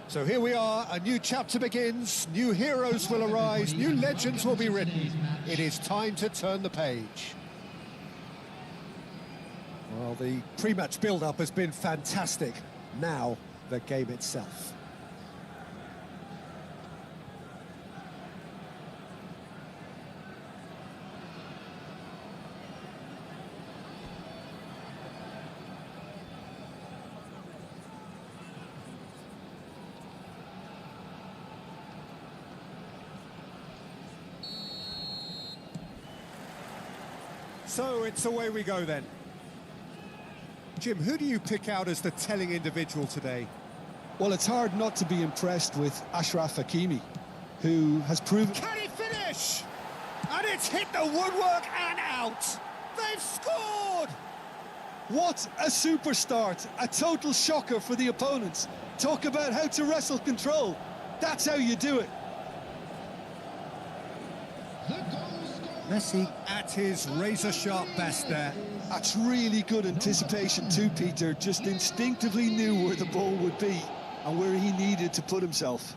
So here we are, a new chapter begins, new heroes will arise, new legends will be written. It is time to turn the page. Well, the pre-match build-up has been fantastic. Now, the game itself. So it's away we go then. Jim, who do you pick out as the telling individual today? Well, it's hard not to be impressed with Achraf Hakimi, who has proven... Can he finish? And it's hit the woodwork and out. They've scored! What a super start, a total shocker for the opponents. Talk about how to wrestle control. That's how you do it. Messi at his razor-sharp best there. That's really good anticipation too, Peter. Just instinctively knew where the ball would be and where he needed to put himself.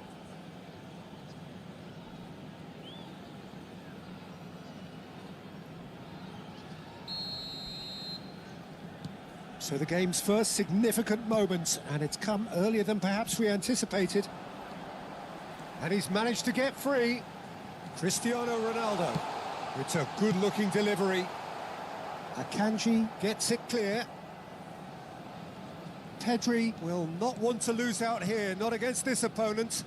So the game's first significant moment, and it's come earlier than perhaps we anticipated. And he's managed to get free. Cristiano Ronaldo. It's a good-looking delivery. Akanji gets it clear. Pedri will not want to lose out here, not against this opponent.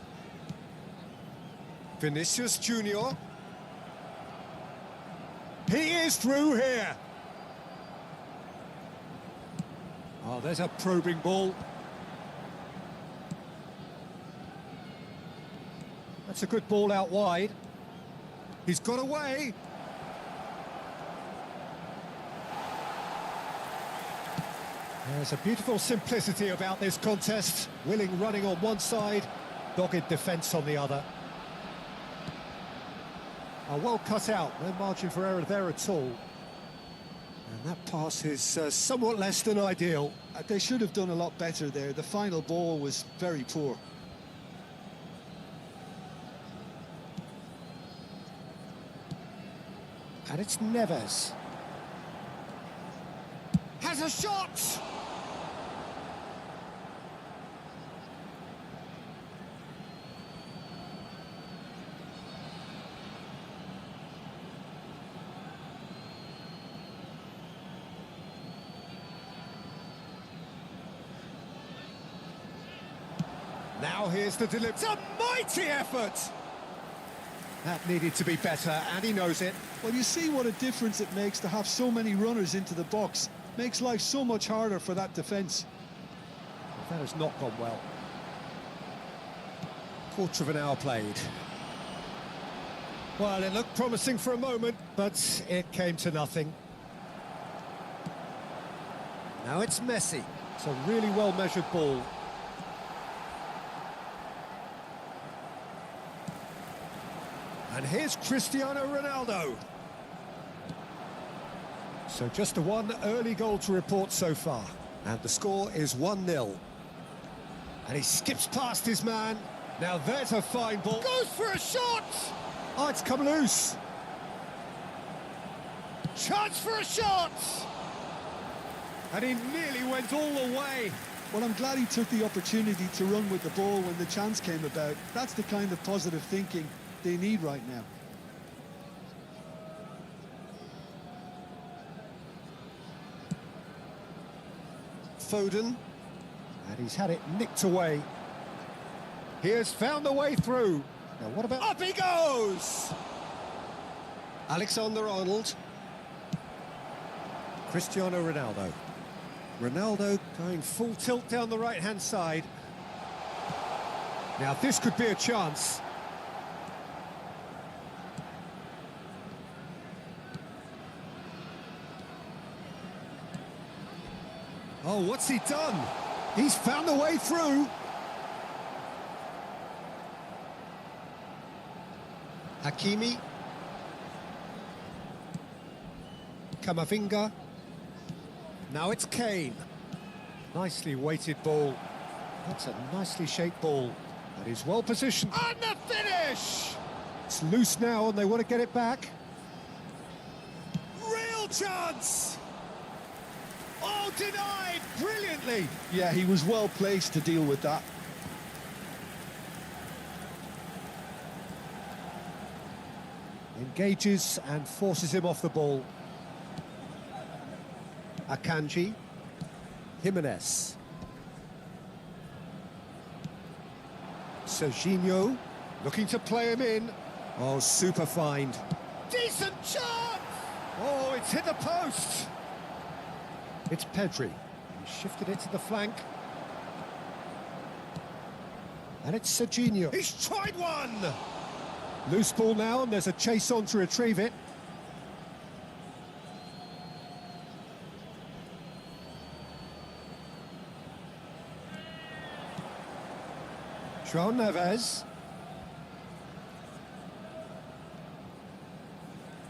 Vinicius Junior. He is through here. Oh, there's a probing ball. That's a good ball out wide. He's got away. There's a beautiful simplicity about this contest. Willing running on one side, dogged defence on the other. Well cut out, no margin for error there at all. And that pass is somewhat less than ideal. They should have done a lot better there. The final ball was very poor. And it's Neves. Has a shot! Now here's the delivery. It's a mighty effort! That needed to be better, and he knows it. Well, you see what a difference it makes to have so many runners into the box. Makes life so much harder for that defence. That has not gone well. Quarter of an hour played. Well, it looked promising for a moment, but it came to nothing. Now it's Messi. It's a really well-measured ball. And here's Cristiano Ronaldo. So just the one early goal to report so far. And the score is 1-0. And he skips past his man. Now there's a fine ball. Goes for a shot! Oh, it's come loose. Chance for a shot! And he nearly went all the way. Well, I'm glad he took the opportunity to run with the ball when the chance came about. That's the kind of positive thinking they need right now. Foden, and he's had it nicked away. He has found the way through. Now what about... Up he goes! Alexander-Arnold. Cristiano Ronaldo. Ronaldo going full tilt down the right-hand side. Now this could be a chance. Oh, what's he done? He's found the way through. Hakimi. Camavinga. Now it's Kane. Nicely weighted ball. That's a nicely shaped ball. And he's well positioned. And the finish! It's loose now and they want to get it back. Real chance! Oh, denied brilliantly! Yeah, he was well placed to deal with that. Engages and forces him off the ball. Akanji. Jimenez. Serginho looking to play him in. Oh, super find. Decent chance! Oh, it's hit the post. It's Pedri. He shifted it to the flank. And it's Serginho. He's tried one! Loose ball now, and there's a chase on to retrieve it. João Neves.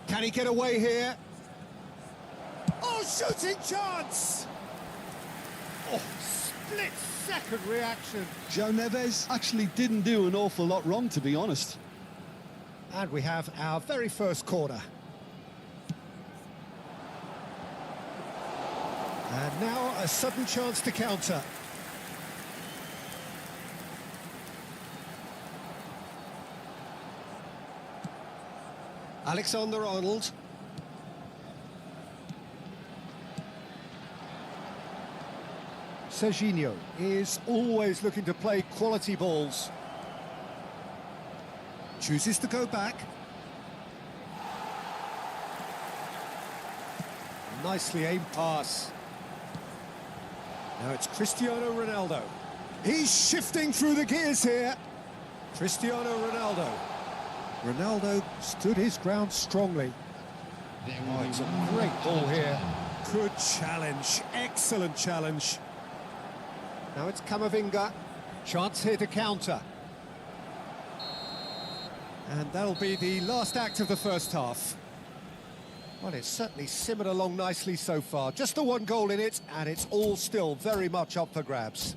Can he get away here? Oh, shooting chance! Oh, split-second reaction. João Neves actually didn't do an awful lot wrong, to be honest. And we have our very first corner. And now a sudden chance to counter. Alexander-Arnold. Serginho is always looking to play quality balls. Chooses to go back. Nicely aimed pass. Now it's Cristiano Ronaldo. He's shifting through the gears here. Cristiano Ronaldo. Ronaldo stood his ground strongly. Oh, it's a great ball here. Good challenge, excellent challenge. Now it's Camavinga. Chance here to counter. And that'll be the last act of the first half. Well, it's certainly simmered along nicely so far. Just the one goal in it, and it's all still very much up for grabs.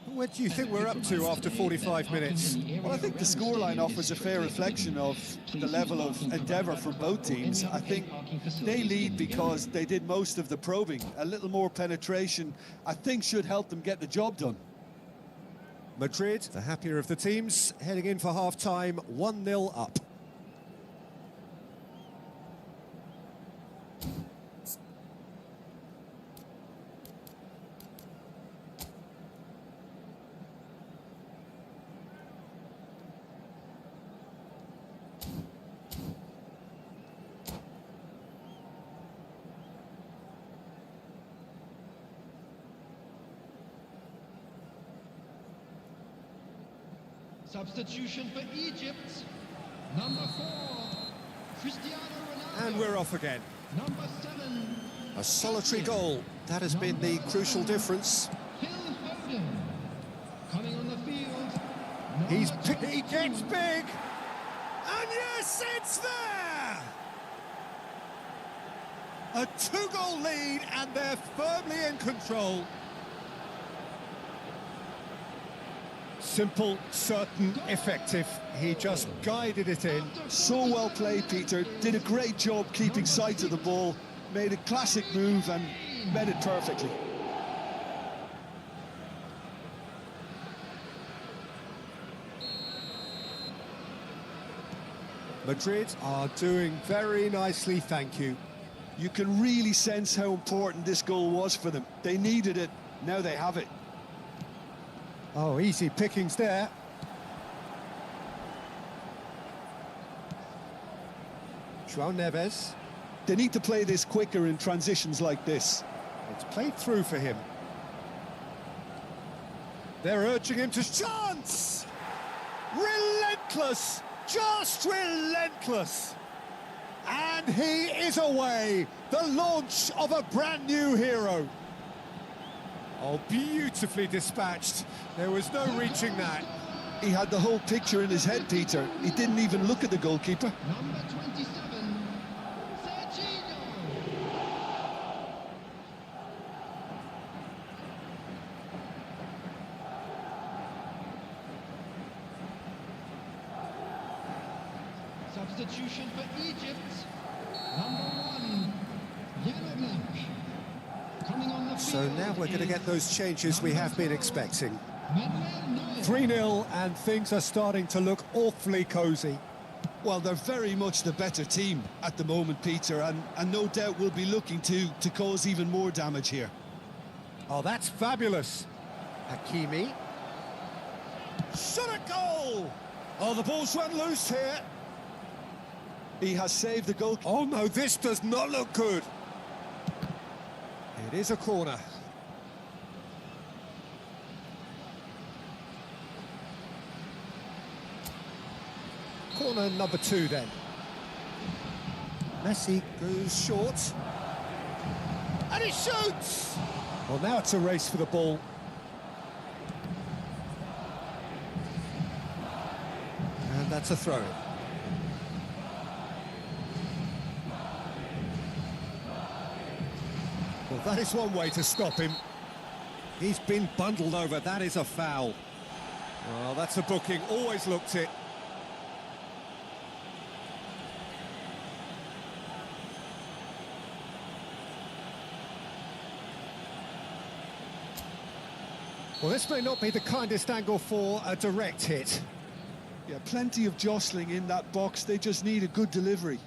Where do you think we're up to after 45 minutes? Well, I think the scoreline offers a fair reflection of the level of endeavour from both teams. I think they lead because they did most of the probing. A little more penetration, I think, should help them get the job done. Madrid, the happier of the teams, heading in for half-time, 1-0 up. Substitution for Egypt. Number 4, Cristiano Ronaldo. And we're off again. Number 7. A solitary goal. That has been the crucial difference. Phil Foden. Coming on the field. He gets big. And yes, it's there! A 2-goal lead, and they're firmly in control. Simple, certain, effective. He just guided it in. So well played, Peter. Did a great job keeping sight of the ball. Made a classic move and met it perfectly. Madrid are doing very nicely, thank you. You can really sense how important this goal was for them. They needed it, now they have it. Oh, easy pickings there. João Neves. They need to play this quicker in transitions like this. It's played through for him. They're urging him to chance! Relentless! Just relentless! And he is away! The launch of a brand new hero. Oh, beautifully dispatched. There was no reaching that. He had the whole picture in his head, Peter. He didn't even look at the goalkeeper. Number 27, Serginho. substitution for Egypt. Number 1, yellow black. Coming on the So field now we're going to get those changes we have been expecting. Manuel Neuer. 3-0 and things are starting to look awfully cosy. Well, they're very much the better team at the moment, Peter, and no doubt will be looking to cause even more damage here. Oh, that's fabulous. Hakimi. Shot a goal! Oh, the ball's run loose here. He has saved the goal. Oh no, this does not look good. It is a corner. Corner number 2 then. Messi goes short. And he shoots! Well, now it's a race for the ball. And that's a throw. Well, that is one way to stop him. He's been bundled over. That is a foul. Well, that's a booking. Always looked it. Well, this may not be the kindest angle for a direct hit. Yeah, plenty of jostling in that box. They just need a good delivery.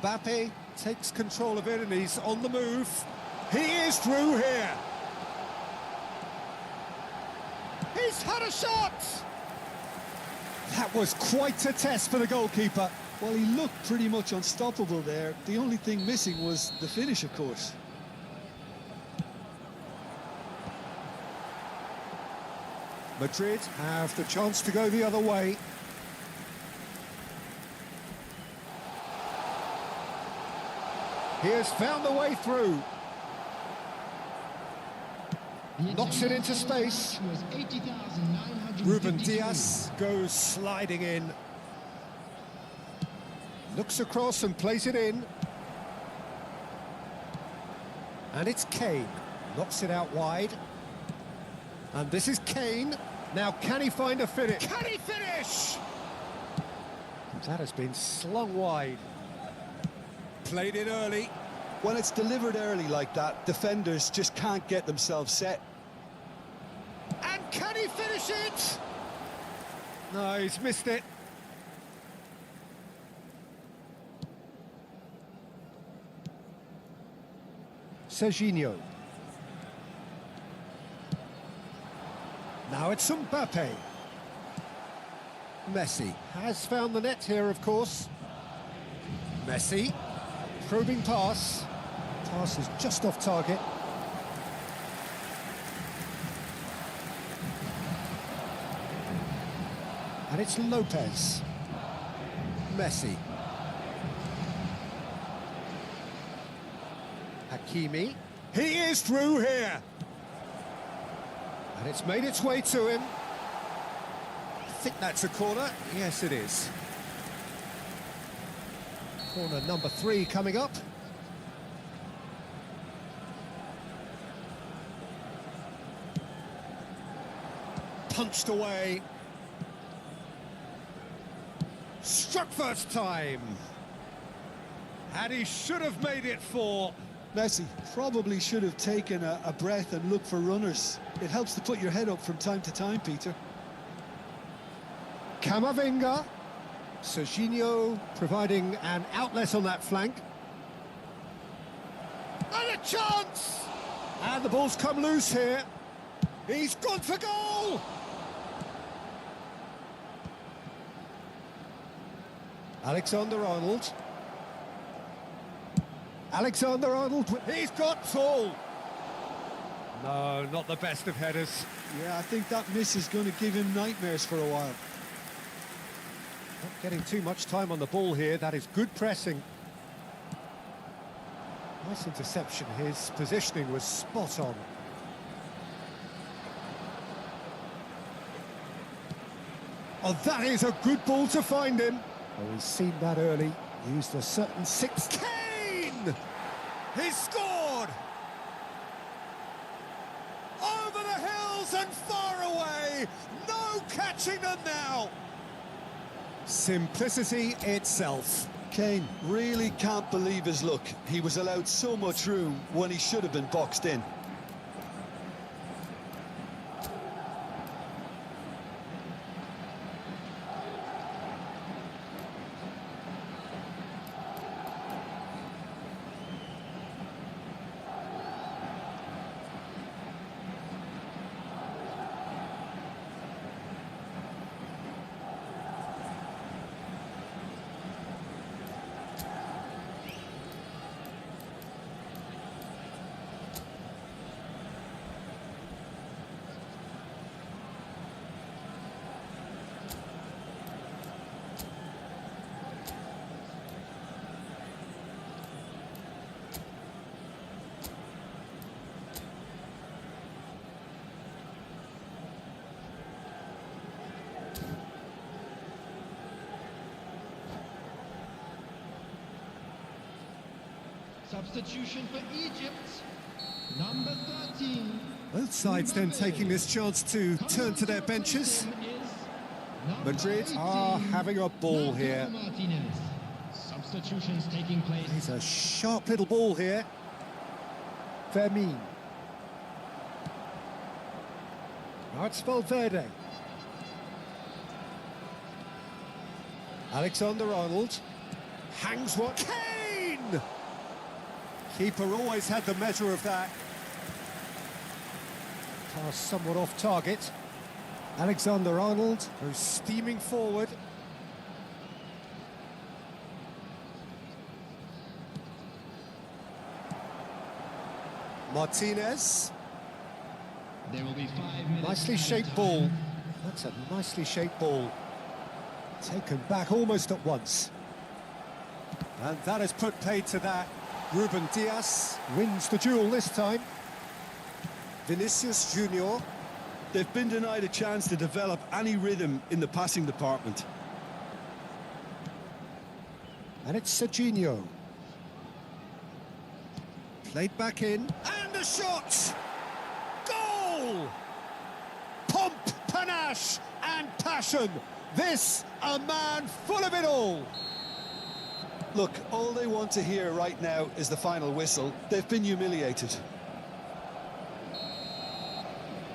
Mbappé takes control of it and he's on the move. He is through here. He's had a shot! That was quite a test for the goalkeeper. Well, he looked pretty much unstoppable there. The only thing missing was the finish, of course. Madrid have the chance to go the other way. He has found the way through. Knocks it into space. Ruben Diaz goes sliding in. Looks across and plays it in. And it's Kane. Knocks it out wide. And this is Kane. Now, can he find a finish? Can he finish? That has been slung wide. Played it early. When it's delivered early like that, defenders just can't get themselves set. And can he finish it? No, he's missed it. Serginho. Now it's Mbappé. Messi has found the net here, of course. Messi. Probing pass. Pass is just off target. And it's Lopez. Messi. Hakimi. He is through here. And it's made its way to him. I think that's a corner. Yes, it is. Corner number 3 coming up. Punched away. Struck first time. And he should have made it 4. Messi probably should have taken a breath and looked for runners. It helps to put your head up from time to time, Peter. Camavinga. Serginho providing an outlet on that flank. And a chance! And the ball's come loose here. He's gone for goal! Alexander-Arnold. Alexander-Arnold, he's got tall. No, not the best of headers. Yeah, I think that miss is going to give him nightmares for a while. Not getting too much time on the ball here. That is good pressing. Nice interception. His positioning was spot on. Oh, that is a good ball to find him. Oh, he's seen that early. Used a certain six. Kane! He's scored! Over the hills and far away. No catching them now. Simplicity itself. Kane really can't believe his luck. He was allowed so much room when he should have been boxed in. Substitution for Egypt, number 13. Both sides then taking this chance to turn to their benches. Madrid are having a ball here. Substitutions taking place. It's a sharp little ball here. Fermin. Now it's Valverde. Alexander-Arnold hangs one. Kane! Keeper always had the measure of that. Pass somewhat off target. Alexander-Arnold goes steaming forward. Martinez. There will be 5 minutes. Nicely shaped ball. That's a nicely shaped ball. Taken back almost at once. And that has put paid to that. Ruben Diaz wins the duel this time. Vinicius Junior. They've been denied a chance to develop any rhythm in the passing department. And it's Serginho. Played back in. And a shot! Goal! Pomp, panache and passion. This, a man full of it all. Look, all they want to hear right now is the final whistle. They've been humiliated.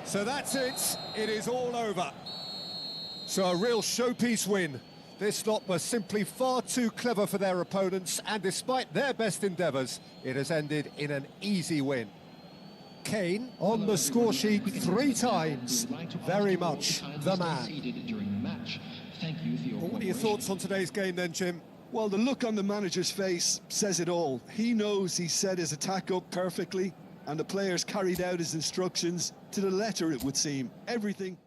So that's it. It is all over. So a real showpiece win. This lot were simply far too clever for their opponents, and despite their best endeavours, it has ended in an easy win. Kane on the score sheet 3 times. Very much the man. Well, what are your thoughts on today's game then, Jim? Well, the look on the manager's face says it all. He knows he set his attack up perfectly, and the players carried out his instructions to the letter, it would seem. Everything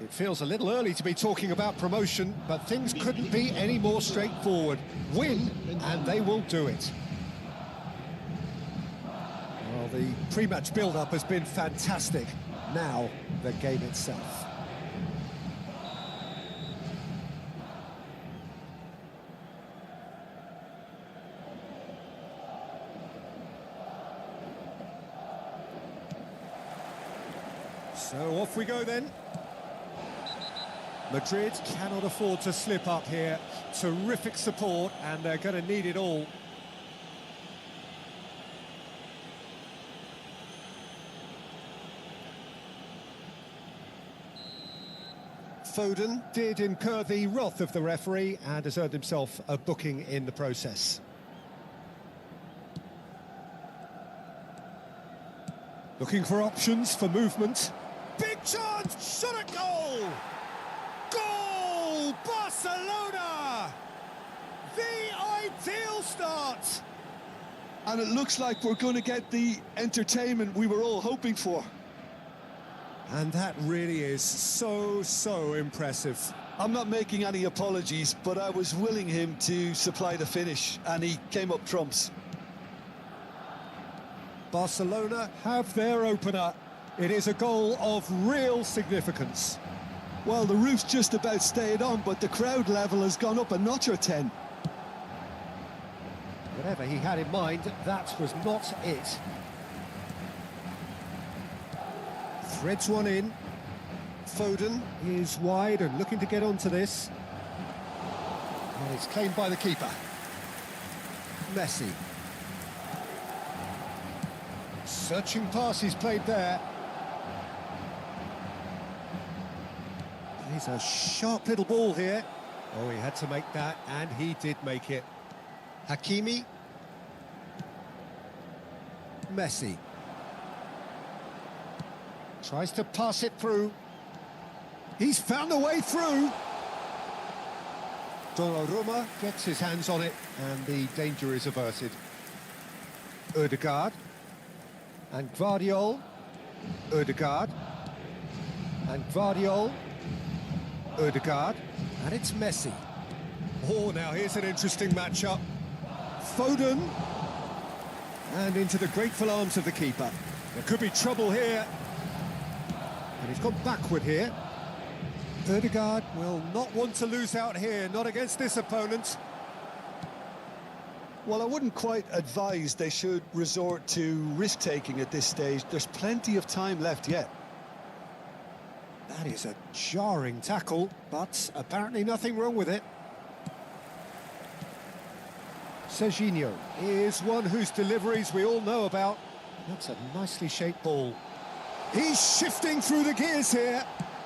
It feels a little early to be talking about promotion, but things couldn't be any more straightforward. Win, and they will do it. Well, the pre-match build-up has been fantastic. Now, the game itself. So off we go then. Madrid cannot afford to slip up here. Terrific support, and they're going to need it all. Foden did incur the wrath of the referee and has earned himself a booking in the process. Looking for options for movement. Big chance! Shot at goal! Goal! Barcelona! The ideal start! And it looks like we're going to get the entertainment we were all hoping for. And that really is so impressive. I'm not making any apologies, but I was willing him to supply the finish, and he came up trumps. Barcelona have their opener. It is a goal of real significance. Well, the roof's just about stayed on, but the crowd level has gone up a notch or 10. Whatever he had in mind, that was not it. Threads one in. Foden is wide and looking to get onto this. And it's claimed by the keeper. Messi. Searching pass he's played there. He's a sharp little ball here. Oh, he had to make that, and he did make it. Hakimi. Messi. Tries to pass it through. He's found a way through. Donnarumma gets his hands on it, and the danger is averted. Ødegaard. And Gvardiol. Ødegaard. And Gvardiol. Ødegaard. And it's Messi. Oh, now here's an interesting matchup. Foden. And into the grateful arms of the keeper. There could be trouble here. And he's gone backward here. Ødegaard will not want to lose out here, not against this opponent. Well, I wouldn't quite advise they should resort to risk-taking at this stage. There's plenty of time left yet. That is a jarring tackle, but apparently nothing wrong with it. Serginho is one whose deliveries we all know about. That's a nicely shaped ball. He's shifting through the gears here.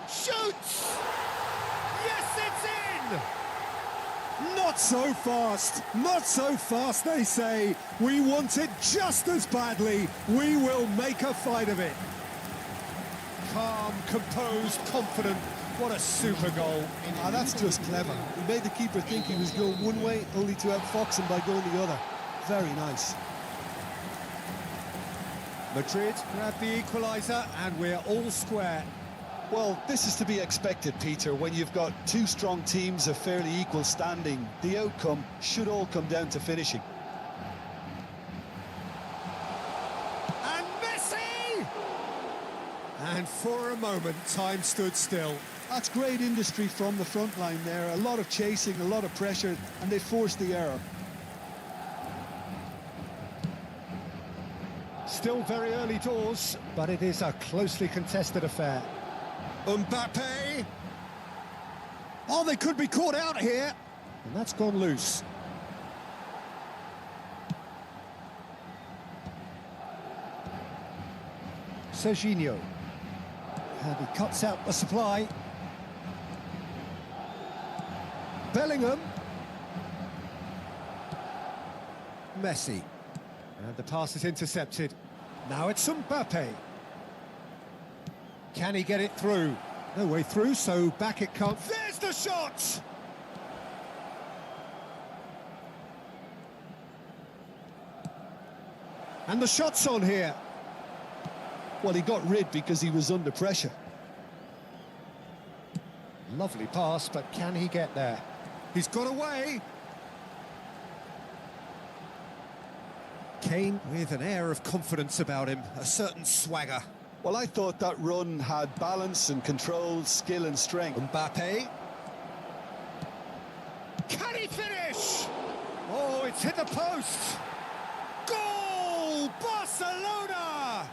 Shoots! Yes, it's in! Not so fast, not so fast, they say. We want it just as badly. We will make a fight of it. Calm, composed, confident. What a super goal. Ah, that's just clever. He made the keeper think he was going one way, only to outfox him by going the other. Very nice. Madrid grab the equaliser, and we're all square. Well, this is to be expected, Peter. When you've got two strong teams of fairly equal standing, the outcome should all come down to finishing. And Messi! And for a moment, time stood still. That's great industry from the front line there. A lot of chasing, a lot of pressure, and they forced the error. Still very early doors, but it is a closely contested affair. Mbappé! Oh, they could be caught out here. And that's gone loose. Serginho. And he cuts out the supply. Bellingham. Messi. And the pass is intercepted. Now it's Mbappé. Can he get it through? No way through, so back it comes. There's the shot! And the shot's on here. Well, he got rid because he was under pressure. Lovely pass, but can he get there? He's got away. Kane with an air of confidence about him, a certain swagger. Well, I thought that run had balance and control, skill and strength. Mbappé. Can he finish? Oh, it's hit the post. Goal! Barcelona!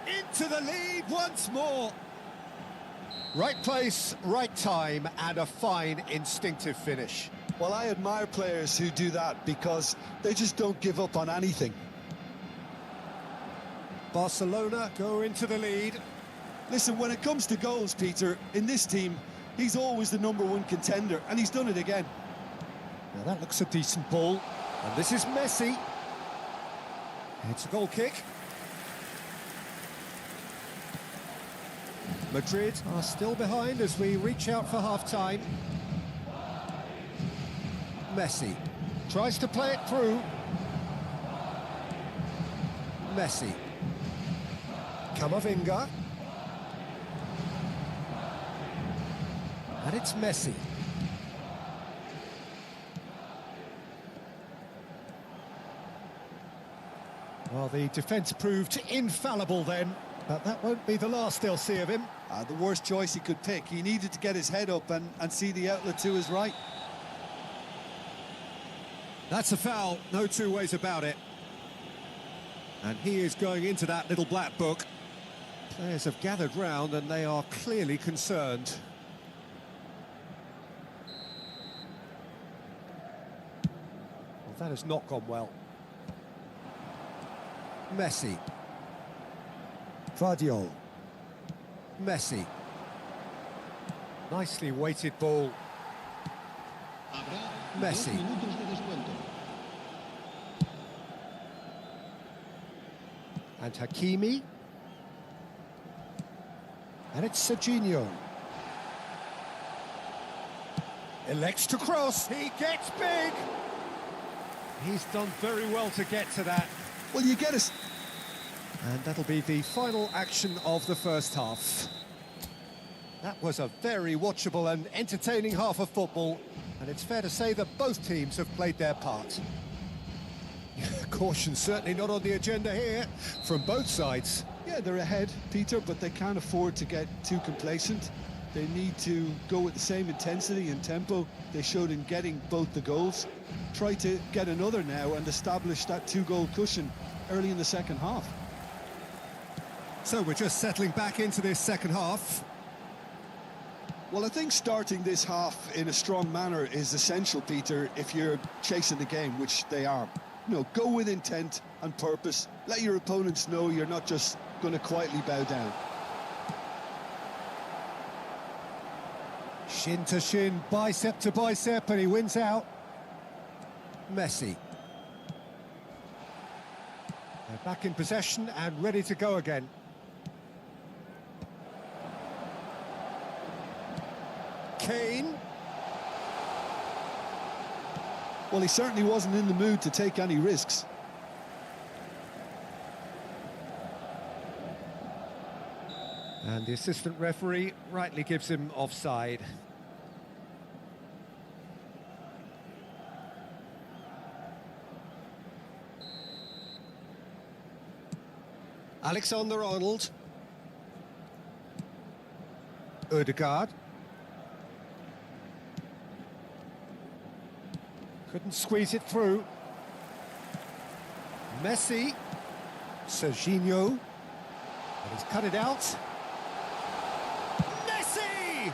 Into the lead once more. Right place, right time, and a fine instinctive finish. Well, I admire players who do that because they just don't give up on anything. Barcelona go into the lead. Listen, when it comes to goals, Peter, in this team, he's always the #1 contender, and he's done it again. Now that looks a decent ball. And this is Messi. It's a goal kick. Madrid are still behind as we reach out for half-time. Messi tries to play it through. Messi. Camavinga. And it's Messi. Well, the defence proved infallible then, but that won't be the last they'll see of him. The worst choice he could pick. He needed to get his head up and see the outlet to his right. That's a foul, no two ways about it. And he is going into that little black book. Players have gathered round and they are clearly concerned. Well, that has not gone well. Messi. Vardiol. Messi. Nicely weighted ball. Messi. 2 minutos de descuento. And Hakimi. And it's Serginho. Elects to cross. He gets big. He's done very well to get to that. Well, you get us. And that'll be the final action of the first half. That was a very watchable and entertaining half of football, and it's fair to say that both teams have played their part. Caution certainly not on the agenda here from both sides. Yeah, they're ahead, Peter, but they can't afford to get too complacent. They need to go with the same intensity and tempo they showed in getting both the goals. Try to get another now and establish that 2-goal cushion early in the second half. So we're just settling back into this second half. Well, I think starting this half in a strong manner is essential, Peter, if you're chasing the game, which they are. You know, go with intent and purpose. Let your opponents know you're not just going to quietly bow down. Shin to shin, bicep to bicep, and he wins out. Messi. They're back in possession and ready to go again. Kane. Well, he certainly wasn't in the mood to take any risks. And the assistant referee rightly gives him offside. Alexander-Arnold. Ødegaard. Couldn't squeeze it through. Messi. Serginho. And he's cut it out. Messi!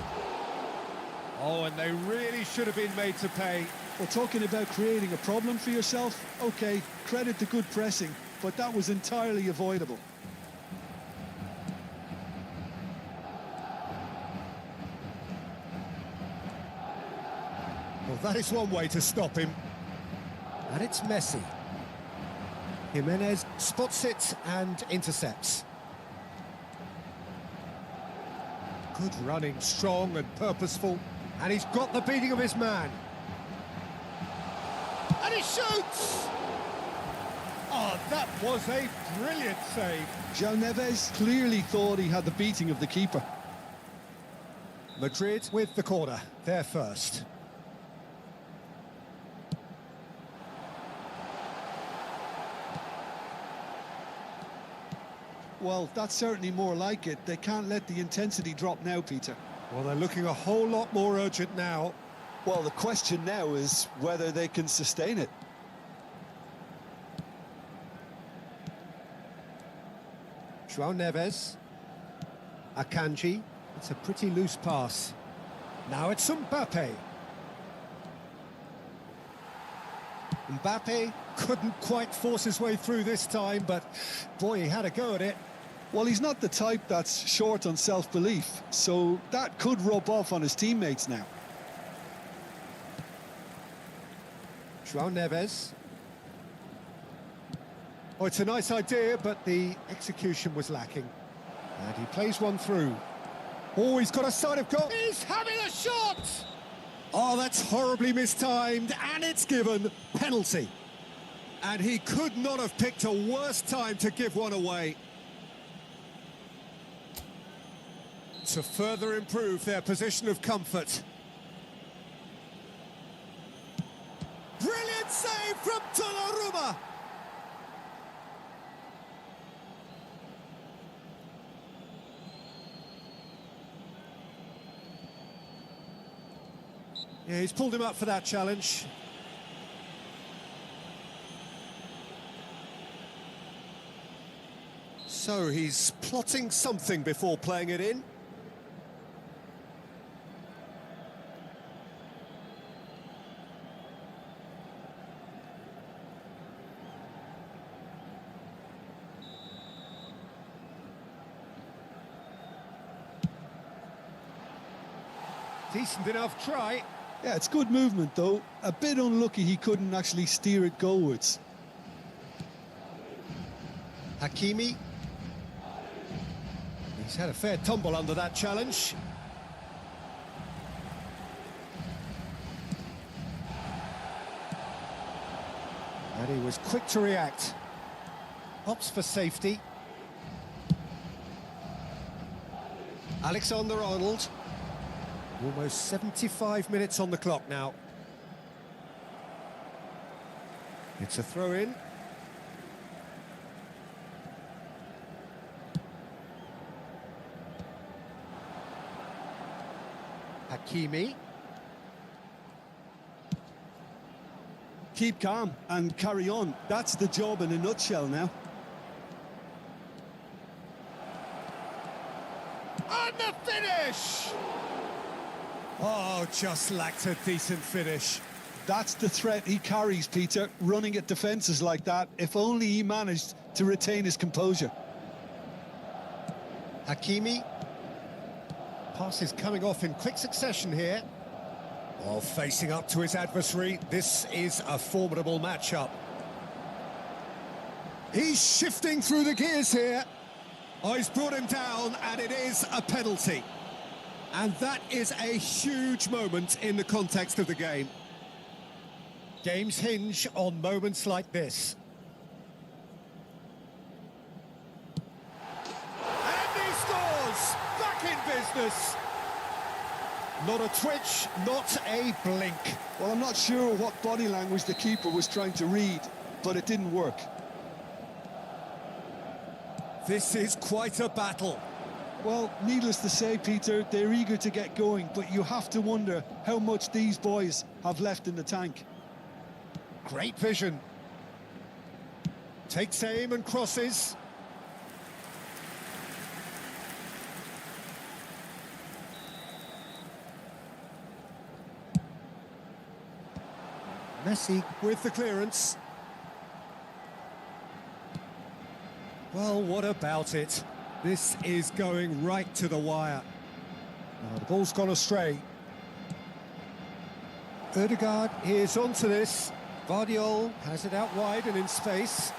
Oh, and they really should have been made to pay. Well, talking about creating a problem for yourself, OK, credit to good pressing, but that was entirely avoidable. Well, that is one way to stop him. And it's Messi. Jimenez spots it and intercepts. Good running, strong and purposeful. And he's got the beating of his man. And he shoots! Oh, that was a brilliant save. João Neves clearly thought he had the beating of the keeper. Madrid with the corner, they're first. Well, that's certainly more like it. They can't let the intensity drop now, Peter. Well, they're looking a whole lot more urgent now. Well, the question now is whether they can sustain it. João Neves. Akanji. It's a pretty loose pass. Now it's Mbappé. Mbappé couldn't quite force his way through this time, but boy, he had a go at it. Well, he's not the type that's short on self-belief, so that could rub off on his teammates now. João Neves. Oh, it's a nice idea, but the execution was lacking. And he plays one through. Oh, he's got a side of goal. He's having a shot! Oh, that's horribly mistimed, and it's given penalty. And he could not have picked a worse time to give one away. To further improve their position of comfort. Brilliant save from Donnarumma! Yeah, he's pulled him up for that challenge. So he's plotting something before playing it in. Decent enough try. Yeah, it's good movement, though. A bit unlucky he couldn't actually steer it goalwards. Hakimi. He's had a fair tumble under that challenge. And he was quick to react. Opts for safety. Alexander-Arnold. Almost 75 minutes on the clock now. It's a throw-in. Hakimi. Keep calm and carry on. That's the job in a nutshell now. And the finish! Oh, just lacked a decent finish. That's the threat he carries, Peter, running at defences like that. If only he managed to retain his composure. Hakimi. Pass is coming off in quick succession here. While facing up to his adversary, this is a formidable matchup. He's shifting through the gears here. Oh, he's brought him down, and it is a penalty. And that is a huge moment in the context of the game. Games hinge on moments like this. And he scores! Back in business! Not a twitch, not a blink. Well, I'm not sure what body language the keeper was trying to read, but it didn't work. This is quite a battle. Well, needless to say, Peter, they're eager to get going, but you have to wonder how much these boys have left in the tank. Great vision. Takes aim and crosses. Messi with the clearance. Well, what about it? This is going right to the wire. Now, the ball's gone astray. Ødegaard is onto this. Vardiol has it out wide and in space.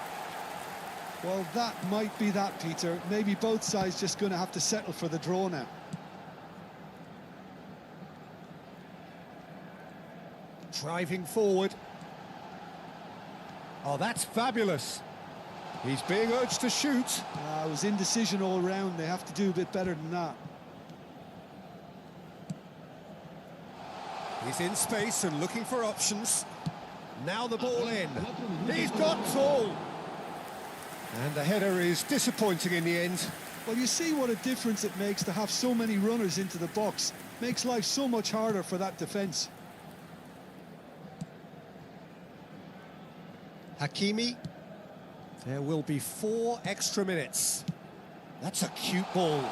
Well, that might be that, Peter. Maybe both sides just going to have to settle for the draw now. Driving forward. Oh, that's fabulous. He's being urged to shoot. It was indecision all round. They have to do a bit better than that. He's in space and looking for options. Now the ball in. He's got tall. And the header is disappointing in the end. Well, you see what a difference it makes to have so many runners into the box. Makes life so much harder for that defence. Hakimi. There will be 4 extra minutes. That's a cute ball.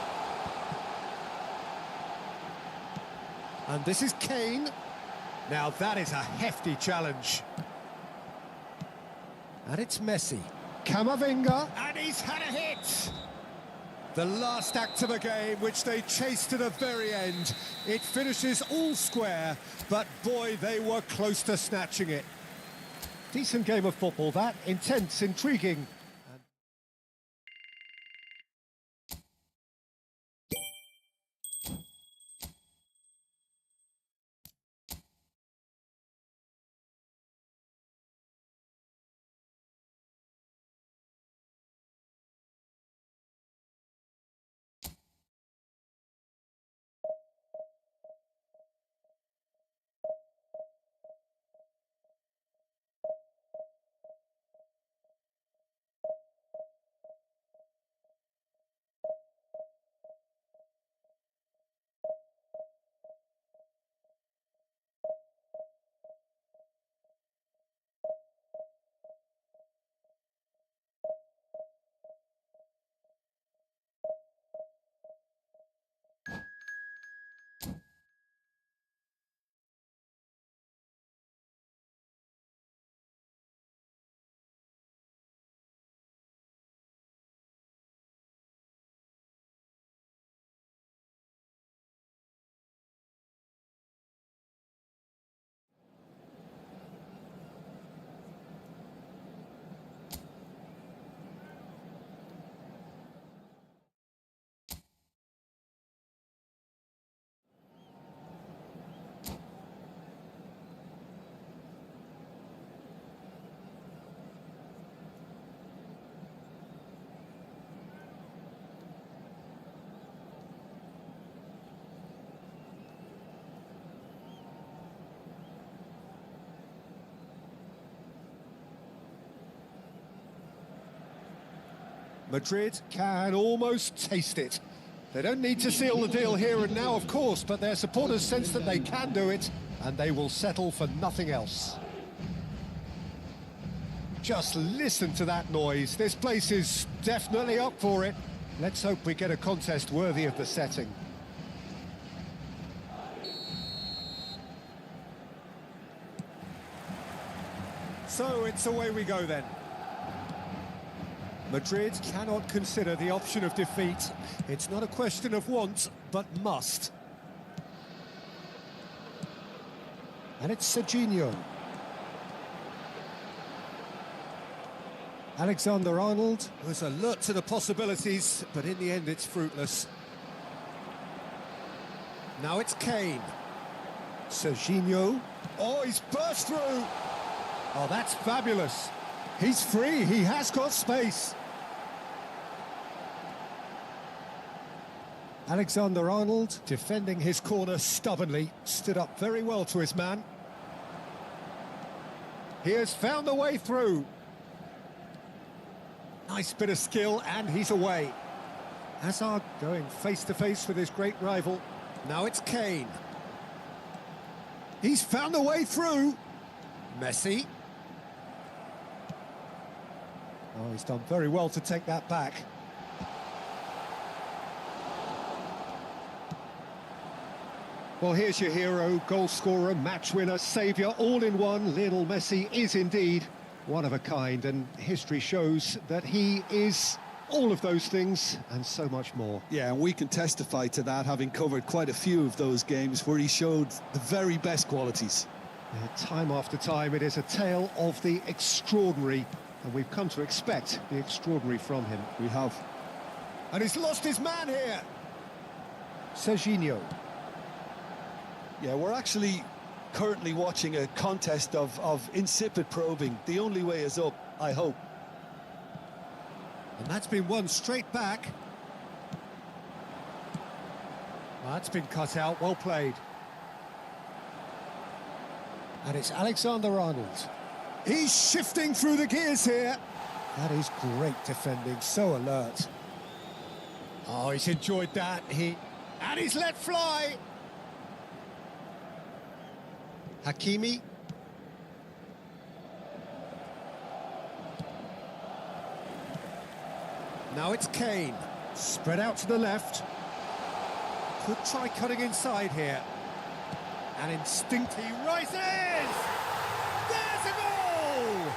And this is Kane. Now that is a hefty challenge. And it's Messi. Camavinga. And he's had a hit. The last act of a game, which they chased to the very end. It finishes all square, but boy, they were close to snatching it. Decent game of football, that. Intense, intriguing. Madrid can almost taste it. They don't need to seal the deal here and now, of course, but their supporters sense that they can do it, and they will settle for nothing else. Just listen to that noise. This place is definitely up for it. Let's hope we get a contest worthy of the setting. So it's away we go then. Madrid cannot consider the option of defeat. It's not a question of want, but must. And it's Serginho. Alexander-Arnold was alert to the possibilities, but in the end it's fruitless. Now it's Kane. Serginho. Oh, he's burst through! Oh, that's fabulous. He's free, he has got space. Alexander-Arnold, defending his corner stubbornly, stood up very well to his man. He has found a way through. Nice bit of skill, and he's away. Hazard going face-to-face with his great rival. Now it's Kane. He's found a way through. Messi. Oh, he's done very well to take that back. Well, here's your hero, goal scorer, match winner, saviour, all in one. Lionel Messi is indeed one of a kind, and history shows that he is all of those things and so much more. Yeah, and we can testify to that, having covered quite a few of those games where he showed the very best qualities. Yeah, time after time, it is a tale of the extraordinary, and we've come to expect the extraordinary from him. We have. And he's lost his man here. Serginho. Yeah, we're actually currently watching a contest of insipid probing. The only way is up, I hope. And that's been won straight back. That's been cut out, well played. And it's Alexander-Arnold. He's shifting through the gears here. That is great defending, so alert. Oh, he's enjoyed that. And he's let fly. Hakimi. Now it's Kane. Spread out to the left. Could try cutting inside here. And instinct, he rises! There's a goal!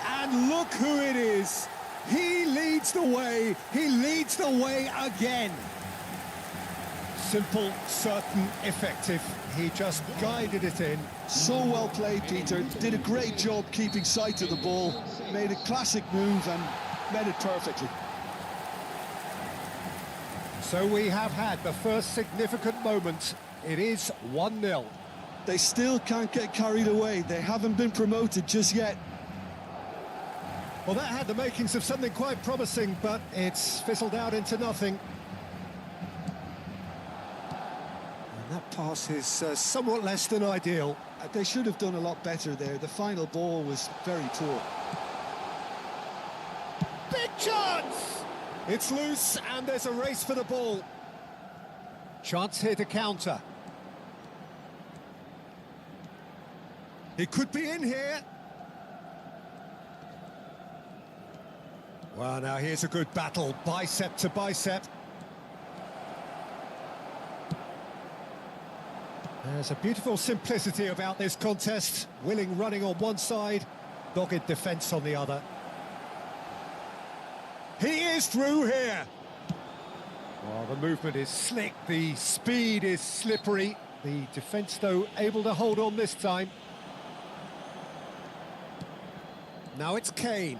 And look who it is. He leads the way. He leads the way again. Simple, certain, effective. He just guided it in. So well played, Peter. Did a great job keeping sight of the ball. Made a classic move and met it perfectly. So we have had the first significant moment. It is 1-0. They still can't get carried away. They haven't been promoted just yet. Well, that had the makings of something quite promising, but it's fizzled out into nothing. And that pass is somewhat less than ideal. They should have done a lot better there. The final ball was very poor. Big chance! It's loose, and there's a race for the ball. Chance here to counter. He could be in here. Well, now here's a good battle, bicep to bicep. There's a beautiful simplicity about this contest. Willing running on one side, dogged defence on the other. He is through here. Well, the movement is slick, the speed is slippery. The defence, though, able to hold on this time. Now it's Kane.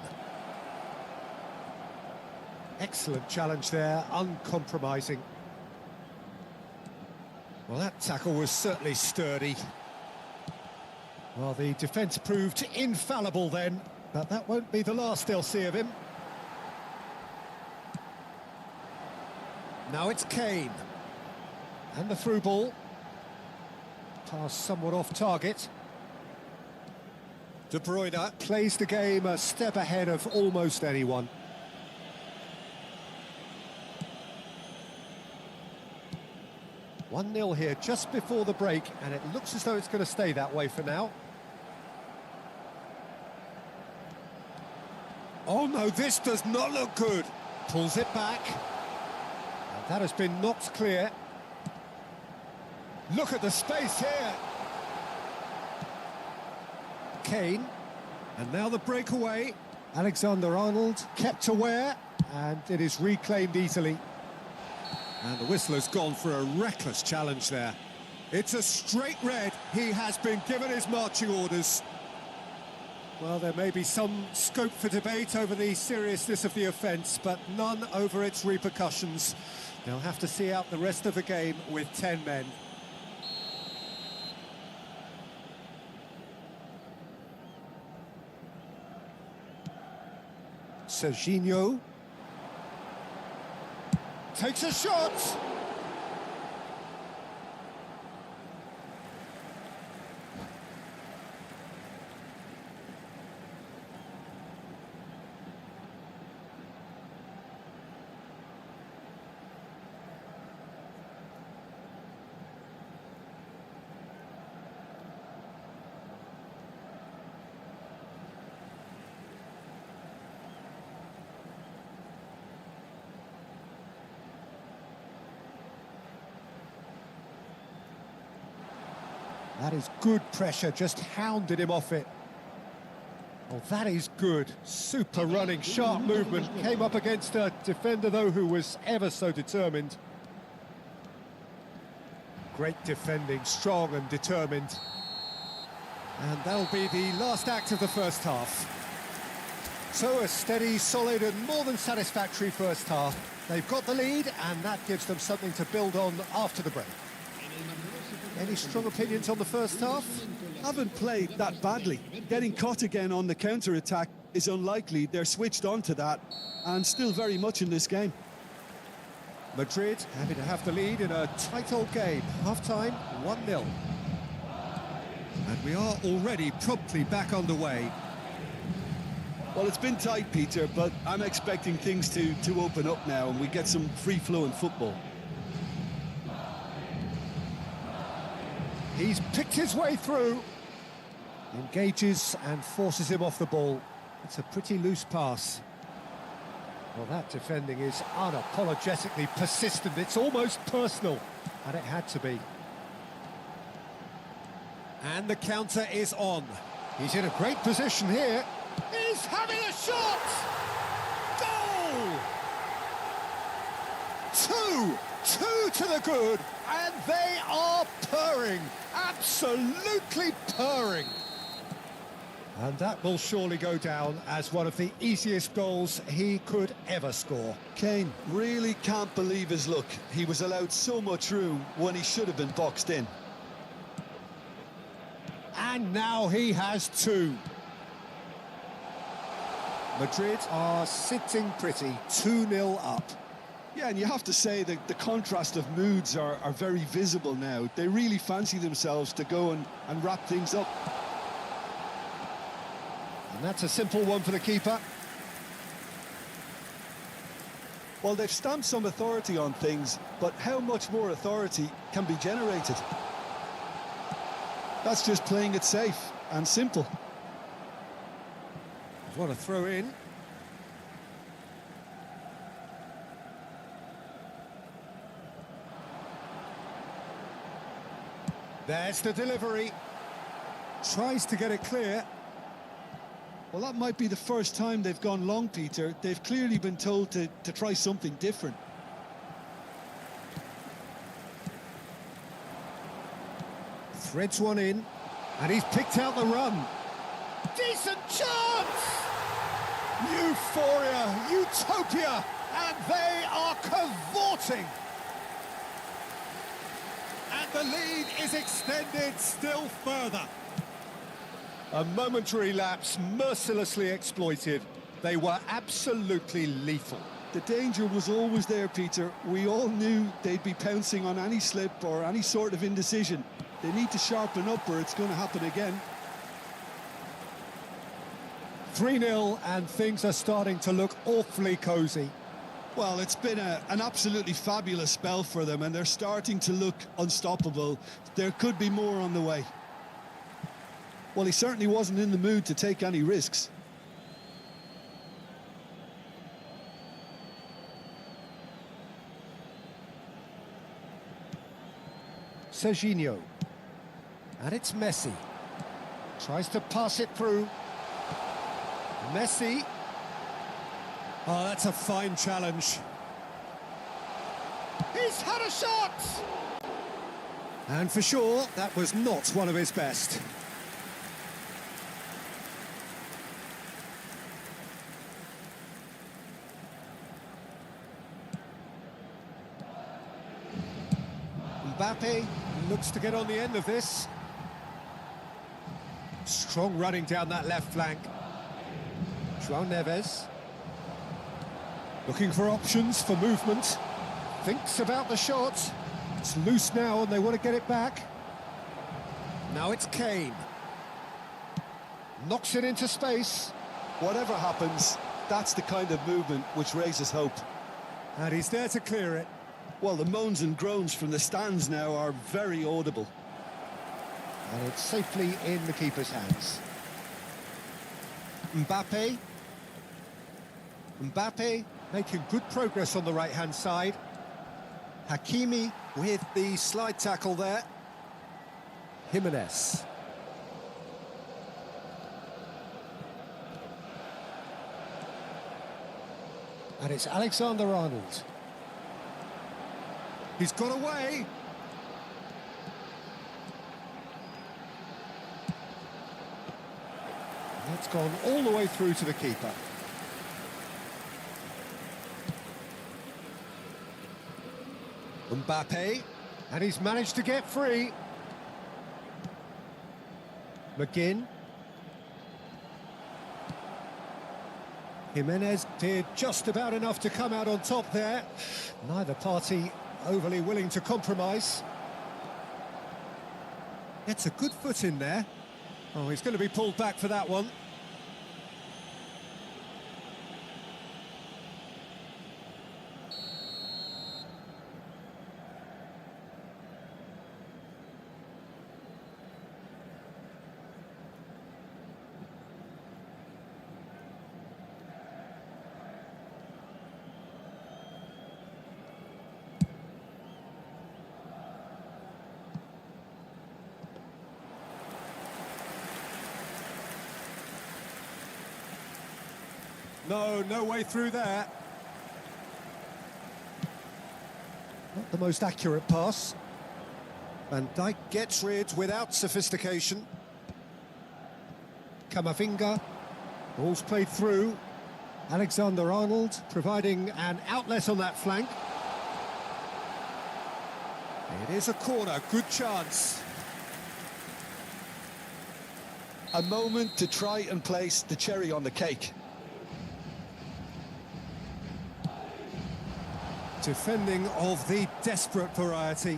Excellent challenge there, uncompromising. Well, that tackle was certainly sturdy. Well, the defence proved infallible then, but that won't be the last they'll see of him. Now it's Kane. And the through ball. Pass somewhat off target. De Bruyne plays the game a step ahead of almost anyone. One 0 here just before the break, and it looks as though it's going to stay that way for now. Oh no, this does not look good. Pulls it back. And that has been knocked clear. Look at the space here. Kane, and now the breakaway. Alexander-Arnold kept aware, and it is reclaimed easily. And the whistle has gone for a reckless challenge there. It's a straight red. He has been given his marching orders. Well, there may be some scope for debate over the seriousness of the offence, but none over its repercussions. They'll have to see out the rest of the game with 10 men. Serginho takes a shot. That is good pressure, just hounded him off it. Oh, that is good. Super running, sharp movement. Came up against a defender, though, who was ever so determined. Great defending, strong and determined. And that'll be the last act of the first half. So a steady, solid and more than satisfactory first half. They've got the lead, and that gives them something to build on after the break. Any strong opinions on the first half? Haven't played that badly. Getting caught again on the counter-attack is unlikely. They're switched on to that and still very much in this game. Madrid happy to have the lead in a tight old game. Half-time, 1-0. And we are already promptly back underway. Well, it's been tight, Peter, but I'm expecting things to open up now and we get some free-flowing football. He's picked his way through. Engages and forces him off the ball. It's a pretty loose pass. Well, that defending is unapologetically persistent. It's almost personal, and it had to be. And the counter is on. He's in a great position here. He's having a shot! Goal! Two to the good, and they are purring. Absolutely purring. And that will surely go down as one of the easiest goals he could ever score. Kane really can't believe his luck. He was allowed so much room when he should have been boxed in. And now he has two. Madrid are sitting pretty, 2-0 up. Yeah, and you have to say that the contrast of moods are very visible now. They really fancy themselves to go and wrap things up. And that's a simple one for the keeper. Well, they've stamped some authority on things, but how much more authority can be generated? That's just playing it safe and simple. What a throw in. There's the delivery. Tries to get it clear. Well, that might be the first time they've gone long, Peter. They've clearly been told to try something different. Threads one in, and he's picked out the run. Decent chance! Euphoria, utopia, and they are cavorting. And the lead is extended still further. A momentary lapse mercilessly exploited. They were absolutely lethal. The danger was always there, Peter. We all knew they'd be pouncing on any slip or any sort of indecision. They need to sharpen up or it's going to happen again. 3-0 and things are starting to look awfully cosy. Well, it's been an absolutely fabulous spell for them and they're starting to look unstoppable. There could be more on the way. Well, he certainly wasn't in the mood to take any risks. Serginho. And it's Messi. Tries to pass it through. Messi. Oh, that's a fine challenge. He's had a shot! And for sure, that was not one of his best. Mbappé looks to get on the end of this. Strong running down that left flank. João Neves. Looking for options for movement. Thinks about the shot. It's loose now and they want to get it back. Now it's Kane. Knocks it into space. Whatever happens, that's the kind of movement which raises hope. And he's there to clear it. Well, the moans and groans from the stands now are very audible. And it's safely in the keeper's hands. Mbappé. Mbappé making good progress on the right-hand side. Hakimi with the slide tackle there. Jimenez. And it's Alexander-Arnold. He's got away. That's gone all the way through to the keeper. Mbappé, and he's managed to get free. McGinn. Jimenez did just about enough to come out on top there. Neither party overly willing to compromise. Gets a good foot in there. Oh, he's going to be pulled back for that one. No way through there. Not the most accurate pass. Van Dijk gets rid without sophistication. Camavinga. Ball's played through. Alexander-Arnold providing an outlet on that flank. It is a corner, good chance. A moment to try and place the cherry on the cake. Defending of the desperate variety.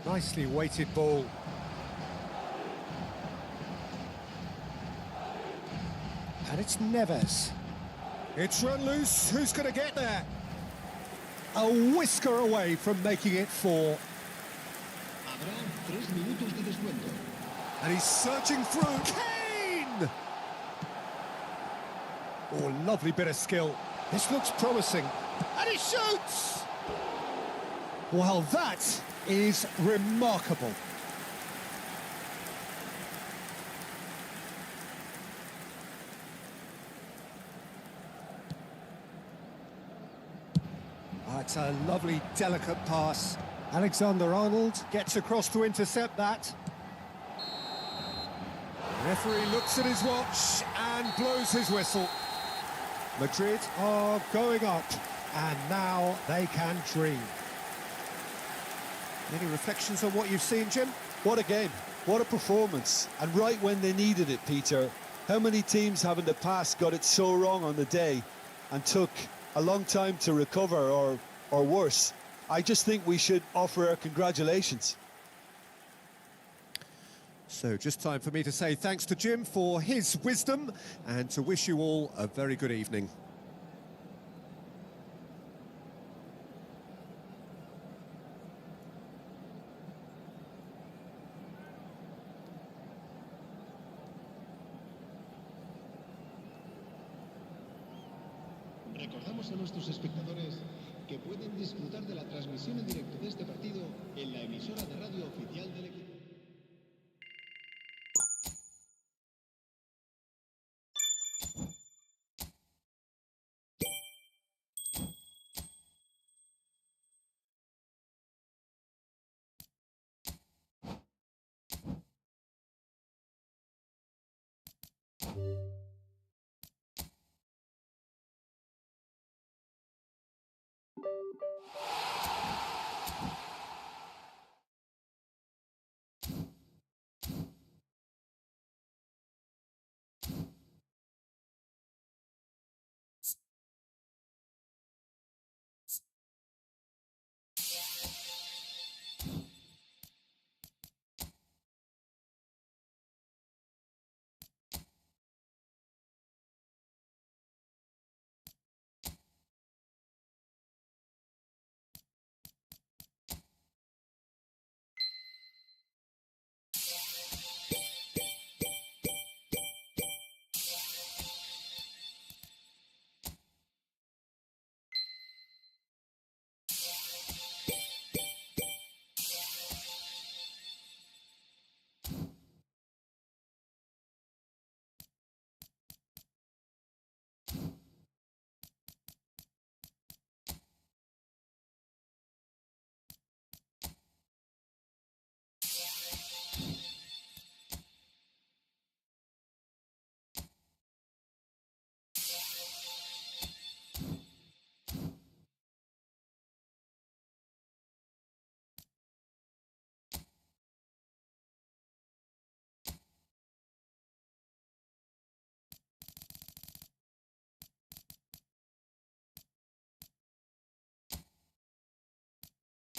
Nicely weighted ball. And it's Neves. It's run loose. Who's going to get there? A whisker away from making it 4. Habrá 3 minutos de descuento. And he's searching through. Kane! Oh, lovely bit of skill. This looks promising. And he shoots! Well, that is remarkable. That's a lovely, delicate pass. Alexander-Arnold gets across to intercept that. The referee looks at his watch and blows his whistle. Madrid are going up, and now they can dream. Any reflections on what you've seen, Jim? What a game, what a performance, and right when they needed it, Peter. How many teams have in the past got it so wrong on the day and took a long time to recover, or worse? I just think we should offer our congratulations. So just time for me to say thanks to Jim for his wisdom and to wish you all a very good evening. Recordamos a nuestros espectadores que pueden disfrutar de la transmisión en directo de este partido en la emisora de radio oficial del equipo.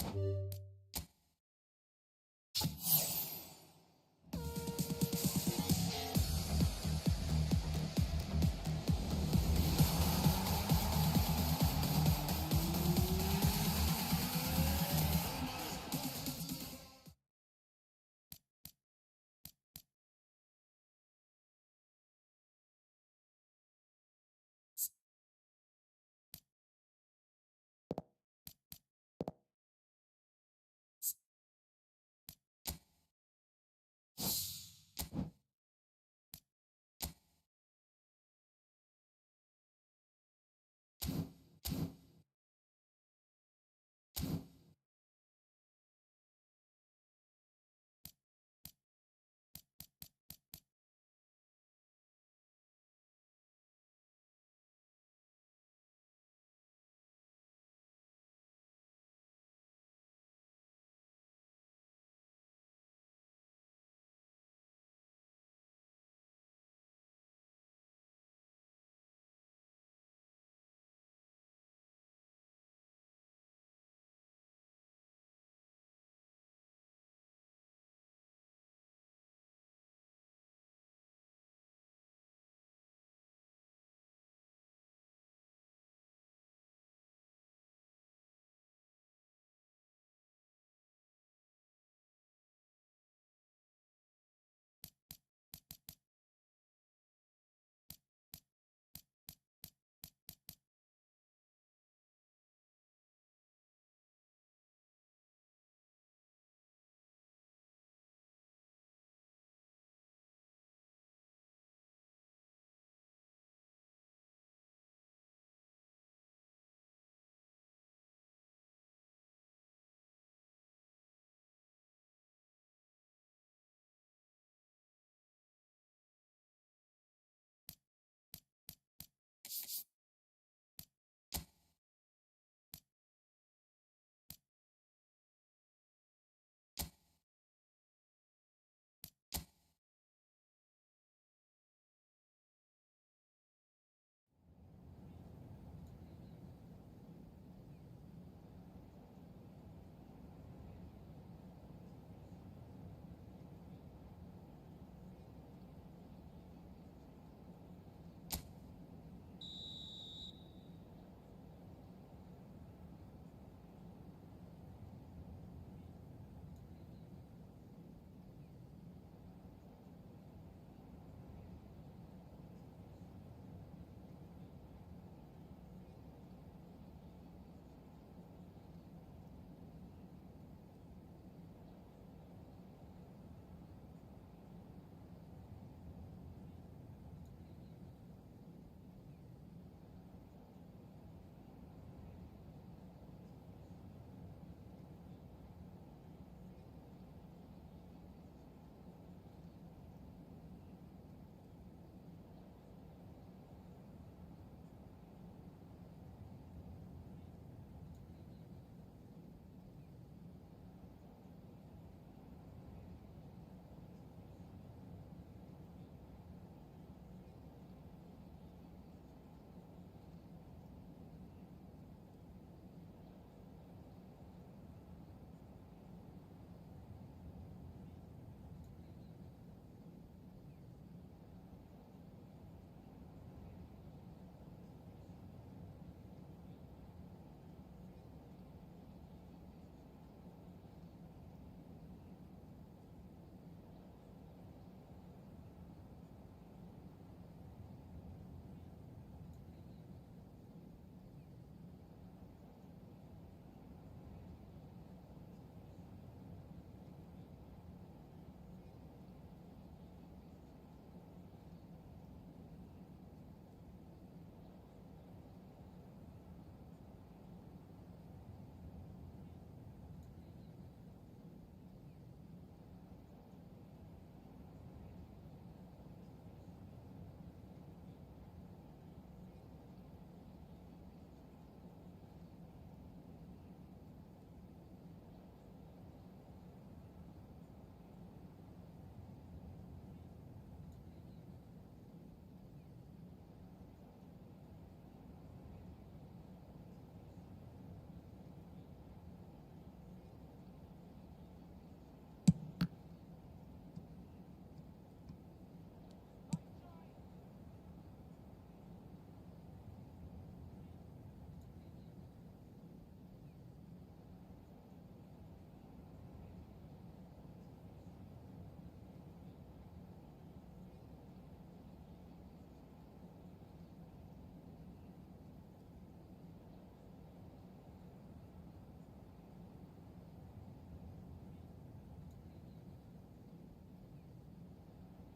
it.